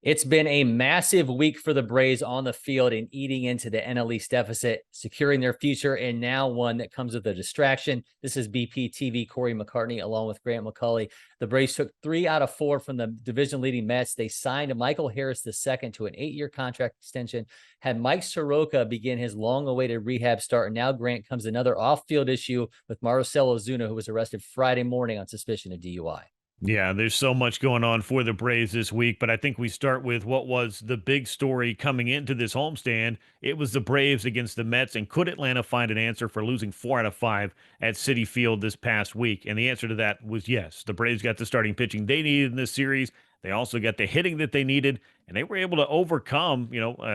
It's been a massive week for the Braves on the field and eating into the NL East deficit, securing their future, and now one that comes with a distraction. This is BPTV Cory McCartney along with Grant McCauley. The Braves took 3 out of 4 from the division-leading Mets. They signed Michael Harris II to an 8-year contract extension, had Mike Soroka begin his long-awaited rehab start, and now, Grant, comes another off-field issue with Marcell Ozuna, who was arrested Friday morning on suspicion of DUI. Yeah, there's so much going on for the Braves this week, but I think we start with what was the big story coming into this homestand. It was the Braves against the Mets, and could Atlanta find an answer for losing 4 out of 5 at Citi Field this past week? And the answer to that was yes. The Braves got the starting pitching they needed in this series. They also got the hitting that they needed, and they were able to overcome,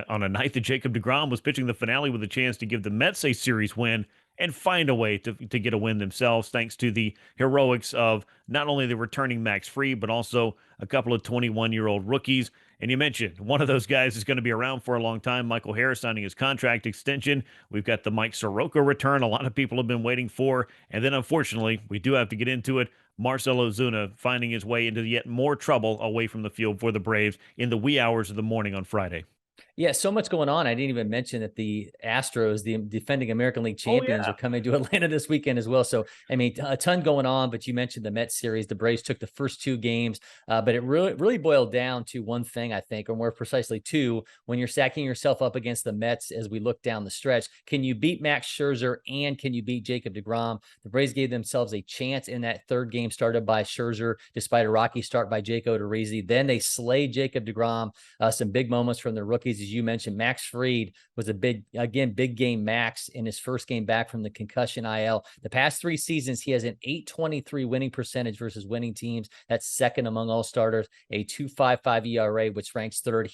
on a night that Jacob deGrom was pitching the finale with a chance to give the Mets a series win and find a way to get a win themselves, thanks to the heroics of not only the returning Max Fried, but also a couple of 21-year-old rookies. And you mentioned one of those guys is going to be around for a long time, Michael Harris signing his contract extension. We've got the Mike Soroka return a lot of people have been waiting for. And then, unfortunately, we do have to get into it, Marcell Ozuna finding his way into yet more trouble away from the field for the Braves in the wee hours of the morning on Friday. Yeah, so much going on. I didn't even mention that the Astros, the defending American League Oh, champions, yeah. are coming to Atlanta this weekend as well. So, I mean, a ton going on. But you mentioned the Mets series. The Braves took the first 2 games, but it really boiled down to one thing, I think, or more precisely two. When you're stacking yourself up against the Mets as we look down the stretch, can you beat Max Scherzer and can you beat Jacob deGrom? The Braves gave themselves a chance in that third game started by Scherzer, despite a rocky start by Jacob DeRizzi. Then they slayed Jacob deGrom. Some big moments from the rookies, as you mentioned. Max Fried was a big game Max in his first game back from the concussion IL. The past 3 seasons, he has an .823 winning percentage versus winning teams. That's second among all starters, a 2.55 ERA, which ranks third.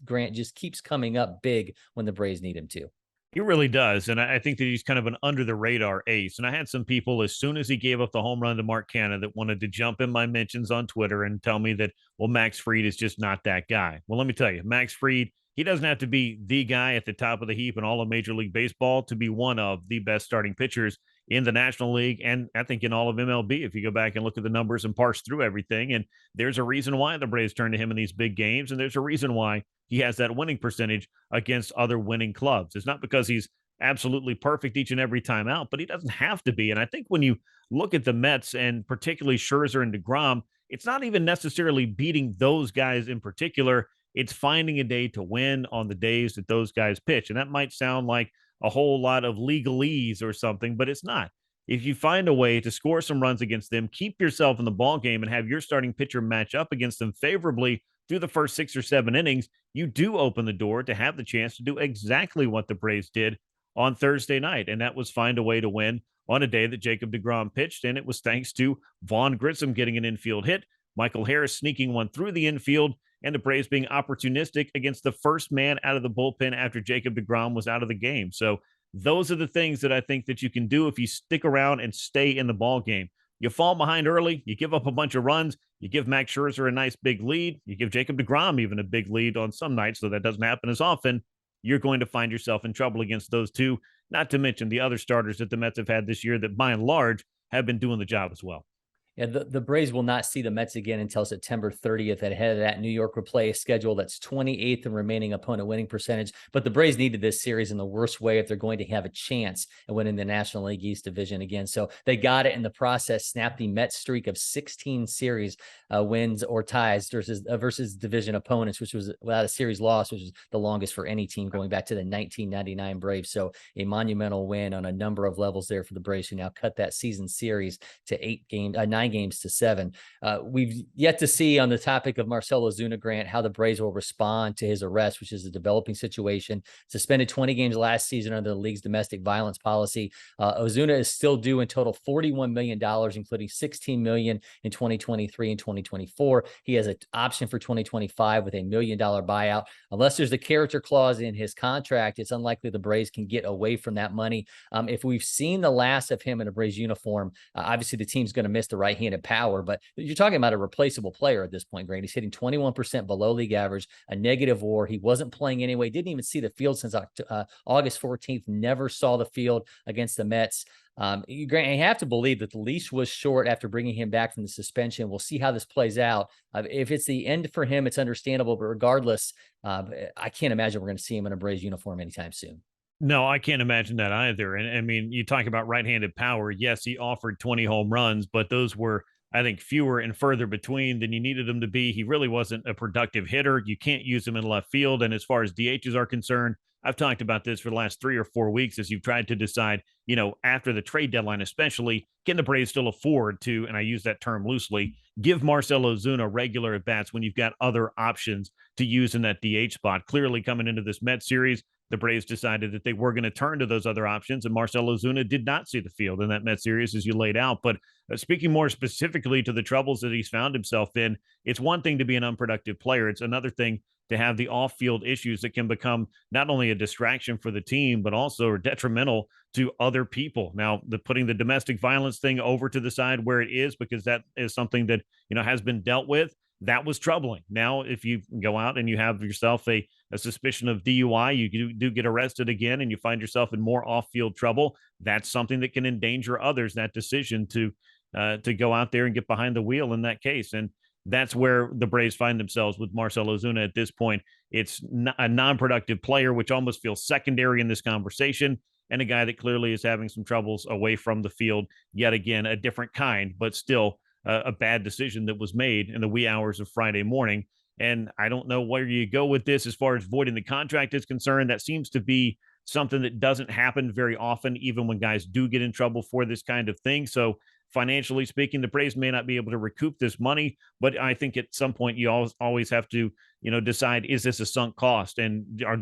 Grant just keeps coming up big when the Braves need him to. He really does. And I think that he's kind of an under the radar ace. And I had some people, as soon as he gave up the home run to Mark Canha, that wanted to jump in my mentions on Twitter and tell me that, well, Max Fried is just not that guy. Well, let me tell you, Max Fried, he doesn't have to be the guy at the top of the heap in all of Major League Baseball to be one of the best starting pitchers in the National League, and I think in all of MLB, if you go back and look at the numbers and parse through everything. And there's a reason why the Braves turn to him in these big games, and there's a reason why he has that winning percentage against other winning clubs. It's not because he's absolutely perfect each and every time out, but he doesn't have to be. And I think when you look at the Mets, and particularly Scherzer and deGrom, it's not even necessarily beating those guys in particular. It's finding a day to win on the days that those guys pitch. And that might sound like a whole lot of legalese or something, but it's not. If you find a way to score some runs against them, keep yourself in the ball game, and have your starting pitcher match up against them favorably through the first 6 or 7 innings, you do open the door to have the chance to do exactly what the Braves did on Thursday night. And that was find a way to win on a day that Jacob deGrom pitched. And it was thanks to Vaughn Grissom getting an infield hit, Michael Harris sneaking one through the infield, and the Braves being opportunistic against the first man out of the bullpen after Jacob deGrom was out of the game. So those are the things that I think that you can do if you stick around and stay in the ball game. You fall behind early, you give up a bunch of runs, you give Max Scherzer a nice big lead, you give Jacob deGrom even a big lead on some nights, so that doesn't happen as often. You're going to find yourself in trouble against those two, not to mention the other starters that the Mets have had this year that by and large have been doing the job as well. Yeah, the Braves will not see the Mets again until September 30th ahead of that New York replay schedule. That's 28th in remaining opponent winning percentage. But the Braves needed this series in the worst way if they're going to have a chance at winning the National League East division again. So they got it in the process, snapped the Mets streak of 16 series wins or ties versus division opponents, which was without a series loss, which is the longest for any team going back to the 1999 Braves. So a monumental win on a number of levels there for the Braves, who now cut that season series to 9 games to 7. We've yet to see, on the topic of Marcell Ozuna, Grant, how the Braves will respond to his arrest, which is a developing situation. Suspended 20 games last season under the league's domestic violence policy. Ozuna is still due in total $41 million, including $16 million in 2023 and 2024. He has an option for 2025 with $1 million buyout. Unless there's a character clause in his contract, it's unlikely the Braves can get away from that money. If we've seen the last of him in a Braves uniform, obviously the team's going to miss the right right-handed power, but you're talking about a replaceable player at this point, Grant. He's hitting 21% below league average, a negative WAR. He wasn't playing anyway, didn't even see the field since August 14th, never saw the field against the Mets. Grant, you have to believe that the leash was short after bringing him back from the suspension. We'll see how this plays out. If it's the end for him, it's understandable, but regardless, I can't imagine we're going to see him in a Braves uniform anytime soon. No, I can't imagine that either. And I mean, you talk about right-handed power. Yes, he offered 20 home runs, but those were, I think, fewer and further between than you needed him to be. He really wasn't a productive hitter. You can't use him in left field. And as far as DHs are concerned, I've talked about this for the last 3 or 4 weeks as you've tried to decide, after the trade deadline, especially, can the Braves still afford to, and I use that term loosely, give Marcell Ozuna regular at bats when you've got other options to use in that DH spot? Clearly, coming into this Mets series, the Braves decided that they were going to turn to those other options, and Marcell Ozuna did not see the field in that Mets series, as you laid out. But speaking more specifically to the troubles that he's found himself in, it's one thing to be an unproductive player. It's another thing to have the off-field issues that can become not only a distraction for the team, but also detrimental to other people. Now, putting the domestic violence thing over to the side where it is, because that is something that, has been dealt with, that was troubling. Now, if you go out and you have yourself a suspicion of DUI, you do get arrested again, and you find yourself in more off-field trouble, that's something that can endanger others, that decision to go out there and get behind the wheel in that case. And that's where the Braves find themselves with Marcell Ozuna at this point. It's a non-productive player, which almost feels secondary in this conversation, and a guy that clearly is having some troubles away from the field. Yet again, a different kind, but still a bad decision that was made in the wee hours of Friday morning. And I don't know where you go with this as far as voiding the contract is concerned. That seems to be something that doesn't happen very often, even when guys do get in trouble for this kind of thing. So financially speaking, the Braves may not be able to recoup this money, but I think at some point you always have to, decide, is this a sunk cost? And are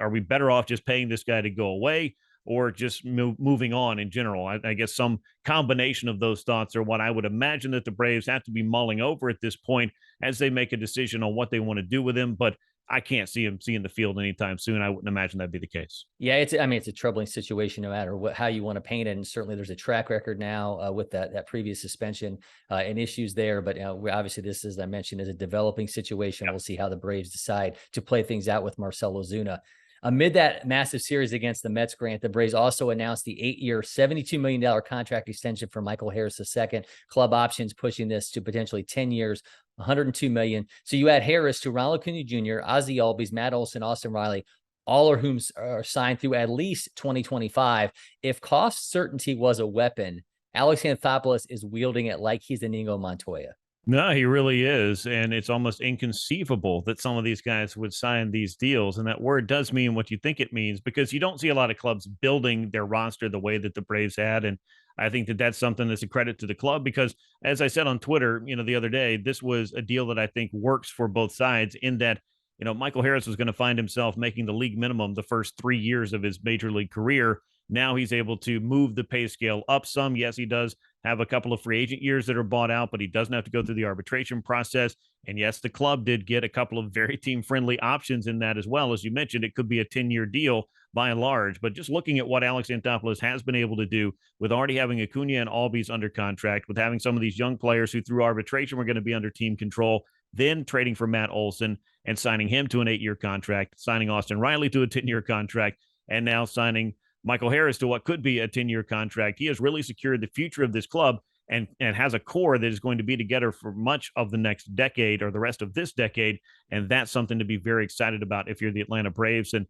we better off just paying this guy to go away, or just moving on in general? I guess some combination of those thoughts are what I would imagine that the Braves have to be mulling over at this point as they make a decision on what they want to do with him. But I can't see him seeing the field anytime soon. I wouldn't imagine that'd be the case. Yeah, it's a troubling situation no matter how you want to paint it. And certainly there's a track record now with that previous suspension and issues there. But obviously this, as I mentioned, is a developing situation. Yep. We'll see how the Braves decide to play things out with Marcell Ozuna. Amid that massive series against the Mets, Grant, the Braves also announced the 8-year, $72 million contract extension for Michael Harris II. Club options pushing this to potentially 10 years, $102 million. So you add Harris to Ronald Acuna Jr., Ozzie Albies, Matt Olson, Austin Riley, all of whom are signed through at least 2025. If cost certainty was a weapon, Alex Anthopoulos is wielding it like he's Inigo Montoya. No, he really is. And it's almost inconceivable that some of these guys would sign these deals. And that word does mean what you think it means, because you don't see a lot of clubs building their roster the way that the Braves had. And I think that that's something that's a credit to the club, because as I said on Twitter, the other day, this was a deal that I think works for both sides, in that, Michael Harris was going to find himself making the league minimum the first 3 years of his major league career. Now he's able to move the pay scale up some. Yes, he does have a couple of free agent years that are bought out, but he doesn't have to go through the arbitration process. And yes, the club did get a couple of very team-friendly options in that as well. As you mentioned, it could be a 10-year deal by and large. But just looking at what Alex Anthopoulos has been able to do with already having Acuna and Albies under contract, with having some of these young players who through arbitration were going to be under team control, then trading for Matt Olson and signing him to an 8-year contract, signing Austin Riley to a 10-year contract, and now signing Michael Harris to what could be a 10-year contract. He has really secured the future of this club, and has a core that is going to be together for much of the next decade, or the rest of this decade. And that's something to be very excited about if you're the Atlanta Braves. And,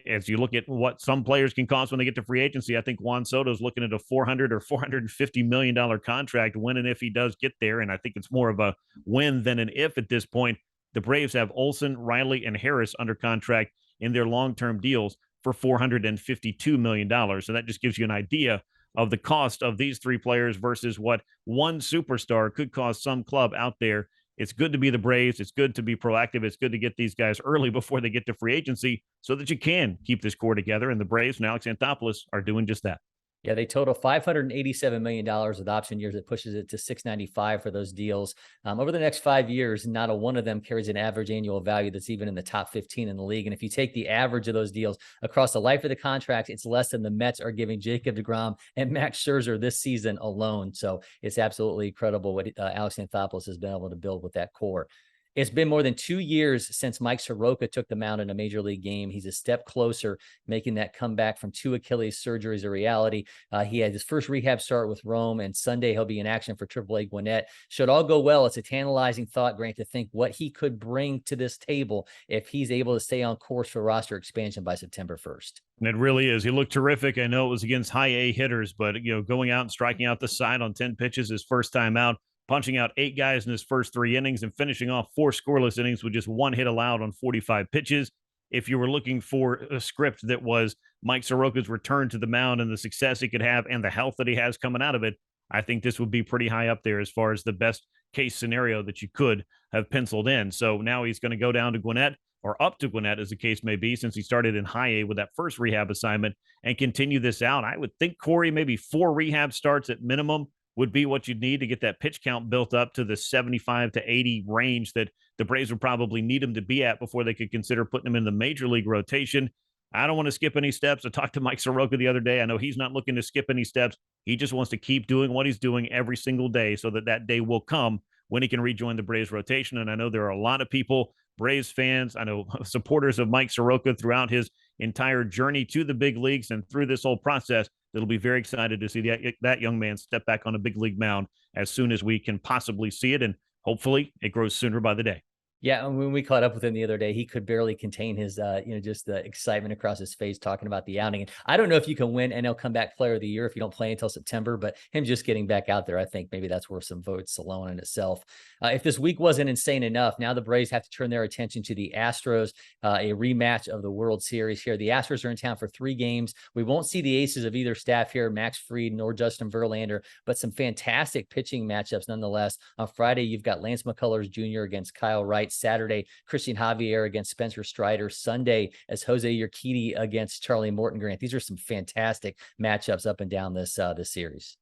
as you look at what some players can cost when they get to free agency, I think Juan Soto is looking at a $400 or $450 million contract when and if he does get there. And I think it's more of a when than an if at this point. The Braves have Olson, Riley, and Harris under contract in their long-term deals for $452 million. So that just gives you an idea of the cost of these three players versus what one superstar could cost some club out there. It's good to be the Braves. It's good to be proactive. It's good to get these guys early before they get to free agency so that you can keep this core together. And the Braves and Alex Anthopoulos are doing just that. Yeah, they total $587 million with option years. It pushes it to 695 for those deals. Over the next 5 years, not a one of them carries an average annual value that's even in the top 15 in the league. And if you take the average of those deals across the life of the contract, it's less than the Mets are giving Jacob deGrom and Max Scherzer this season alone. So it's absolutely incredible what Alex Anthopoulos has been able to build with that core. It's been more than 2 years since Mike Soroka took the mound in a major league game. He's a step closer, making that comeback from 2 Achilles surgeries a reality. He had his first rehab start with Rome, and Sunday he'll be in action for AAA Gwinnett. Should all go well, it's a tantalizing thought, Grant, to think what he could bring to this table if he's able to stay on course for roster expansion by September 1st. And it really is. He looked terrific. I know it was against high A hitters, but going out and striking out the side on 10 pitches his first time out, punching out 8 guys in his first 3 innings, and finishing off 4 scoreless innings with just 1 hit allowed on 45 pitches. If you were looking for a script that was Mike Soroka's return to the mound and the success he could have and the health that he has coming out of it, I think this would be pretty high up there as far as the best case scenario that you could have penciled in. So now he's going to go down to Gwinnett, or up to Gwinnett, as the case may be, since he started in high A with that first rehab assignment, and continue this out. I would think, Corey, maybe 4 rehab starts at minimum would be what you'd need to get that pitch count built up to the 75 to 80 range that the Braves would probably need him to be at before they could consider putting him in the major league rotation. I don't want to skip any steps. I talked to Mike Soroka the other day. I know he's not looking to skip any steps. He just wants to keep doing what he's doing every single day so that that day will come when he can rejoin the Braves rotation. And I know there are a lot of people, Braves fans, I know supporters of Mike Soroka throughout his entire journey to the big leagues and through this whole process, that'll be very excited to see that young man step back on a big league mound as soon as we can possibly see it. And hopefully it grows sooner by the day. Yeah, and when we caught up with him the other day, he could barely contain his, just the excitement across his face talking about the outing. And I don't know if you can win NL Comeback Player of the Year if you don't play until September, but him just getting back out there, I think maybe that's worth some votes alone in itself. If this week wasn't insane enough, now the Braves have to turn their attention to the Astros, a rematch of the World Series here. The Astros are in town for 3 games. We won't see the aces of either staff here, Max Fried nor Justin Verlander, but some fantastic pitching matchups nonetheless. On Friday, you've got Lance McCullers Jr. against Kyle Wright. Saturday, Christian Javier against Spencer Strider. Sunday, as Jose Urquidy against Charlie Morton. Grant, these are some fantastic matchups up and down this series.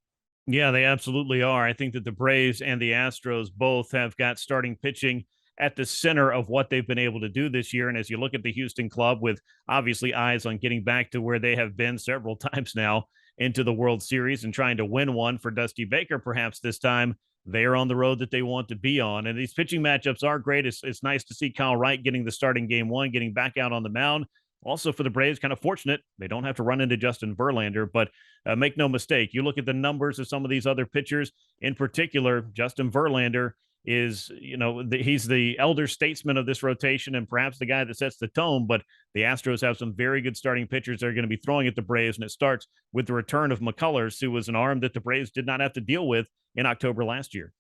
Yeah, they absolutely are. I think that the Braves and the Astros both have got starting pitching at the center of what they've been able to do this year. And as you look at the Houston club, with obviously eyes on getting back to where they have been several times now into the World Series and trying to win one for Dusty Baker, perhaps this time, they are on the road that they want to be on. And these pitching matchups are great. It's nice to see Kyle Wright getting the starting game 1, getting back out on the mound. Also for the Braves, kind of fortunate, they don't have to run into Justin Verlander, but make no mistake, you look at the numbers of some of these other pitchers, in particular, Justin Verlander is, he's the elder statesman of this rotation and perhaps the guy that sets the tone, but the Astros have some very good starting pitchers that are going to be throwing at the Braves, and it starts with the return of McCullers, who was an arm that the Braves did not have to deal with in October last year.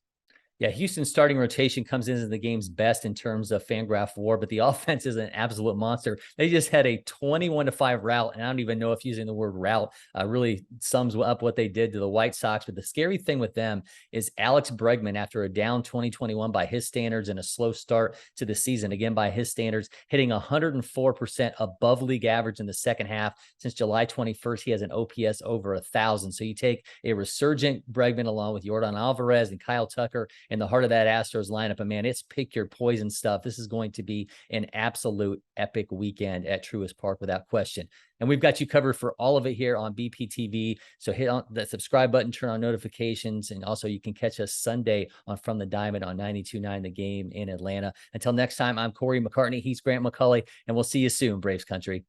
Yeah, Houston's starting rotation comes in as the game's best in terms of Fangraph WAR, but the offense is an absolute monster. They just had a 21-5 rout, and I don't even know if using the word rout really sums up what they did to the White Sox. But the scary thing with them is Alex Bregman, after a down 2021 by his standards and a slow start to the season, again by his standards, hitting 104% above league average in the second half. Since July 21st, he has an OPS over 1,000. So you take a resurgent Bregman along with Yordan Alvarez and Kyle Tucker in the heart of that Astros lineup. And man, it's pick your poison stuff. This is going to be an absolute epic weekend at Truist Park without question. And we've got you covered for all of it here on BPTV. So hit on the subscribe button, turn on notifications, and also you can catch us Sunday on From the Diamond on 92.9 The Game in Atlanta. Until next time, I'm Cory McCartney. He's Grant McCauley, and we'll see you soon, Braves country.